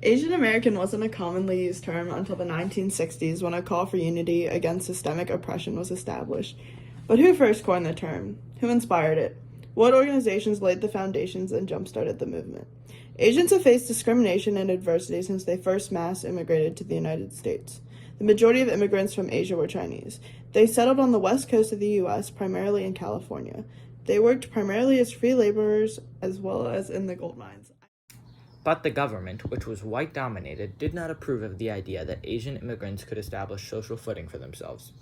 Asian American wasn't a commonly used term until the 1960s when a call for unity against systemic oppression was established. But who first coined the term? Who inspired it? What organizations laid the foundations and jump-started the movement? Asians have faced discrimination and adversity since they first mass immigrated to the United States. The majority of immigrants from Asia were Chinese. They settled on the west coast of the U.S., primarily in California. They worked primarily as free laborers as well as in the gold mines. But the government, which was white-dominated, did not approve of the idea that Asian immigrants could establish social footing for themselves.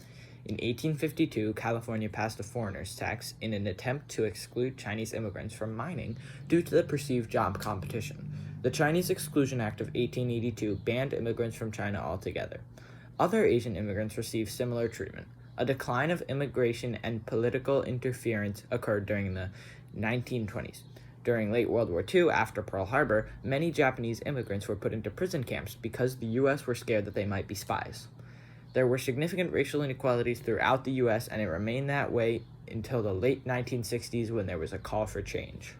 In 1852, California passed a foreigners' tax in an attempt to exclude Chinese immigrants from mining due to the perceived job competition. The Chinese Exclusion Act of 1882 banned immigrants from China altogether. Other Asian immigrants received similar treatment. A decline of immigration and political interference occurred during the 1920s. During late World War II, after Pearl Harbor, many Japanese immigrants were put into prison camps because the U.S. were scared that they might be spies. There were significant racial inequalities throughout the U.S., and it remained that way until the late 1960s when there was a call for change.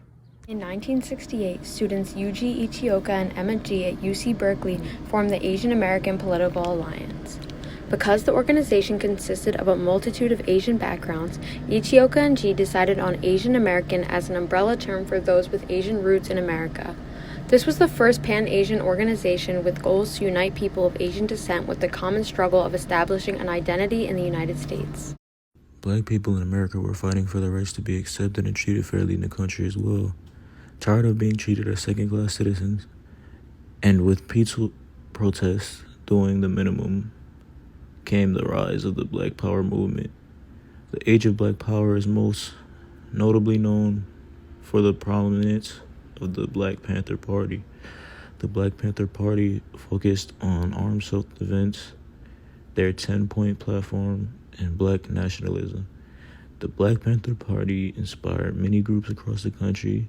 In 1968, students Yuji Ichioka and Emma G. at UC Berkeley formed the Asian American Political Alliance. Because the organization consisted of a multitude of Asian backgrounds, Ichioka and G decided on Asian American as an umbrella term for those with Asian roots in America. This was the first Pan-Asian organization with goals to unite people of Asian descent with the common struggle of establishing an identity in the United States. Black people in America were fighting for the rights to be accepted and treated fairly in the country as well. Tired of being treated as second-class citizens, and with peaceful protests doing the minimum, came the rise of the Black Power movement. The Age of Black Power is most notably known for the prominence of the Black Panther Party. The Black Panther Party focused on armed self-defense, their 10-point platform, and Black nationalism. The Black Panther Party inspired many groups across the country,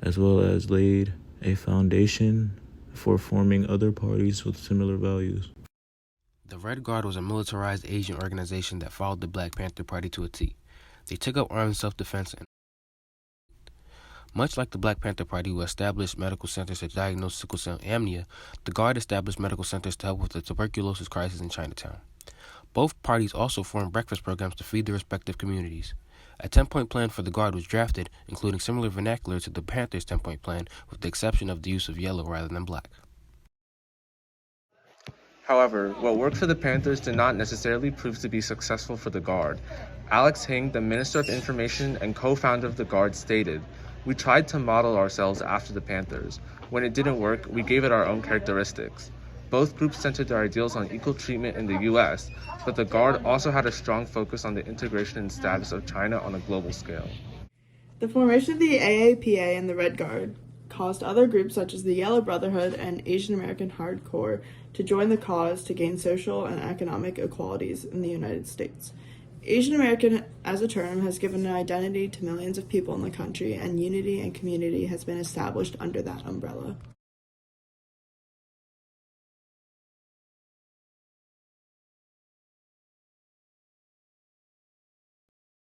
as well as laid a foundation for forming other parties with similar values. The Red Guard was a militarized Asian organization that followed the Black Panther Party to a T. They took up armed self-defense and much like the Black Panther Party, who established medical centers to diagnose sickle cell anemia, the Guard established medical centers to help with the tuberculosis crisis in Chinatown. Both parties also formed breakfast programs to feed their respective communities. A 10-point plan for the Guard was drafted, including similar vernacular to the Panthers' 10-point plan, with the exception of the use of yellow rather than black. However, what worked for the Panthers did not necessarily prove to be successful for the Guard. Alex Hing, the Minister of Information and co-founder of the Guard, stated, "We tried to model ourselves after the Panthers. When it didn't work, we gave it our own characteristics. Both groups centered their ideals on equal treatment in the U.S., but the Guard also had a strong focus on the integration and status of China on a global scale." The formation of the AAPA and the Red Guard caused other groups such as the Yellow Brotherhood and Asian American Hardcore to join the cause to gain social and economic equalities in the United States. Asian American as a term has given an identity to millions of people in the country, and unity and community has been established under that umbrella.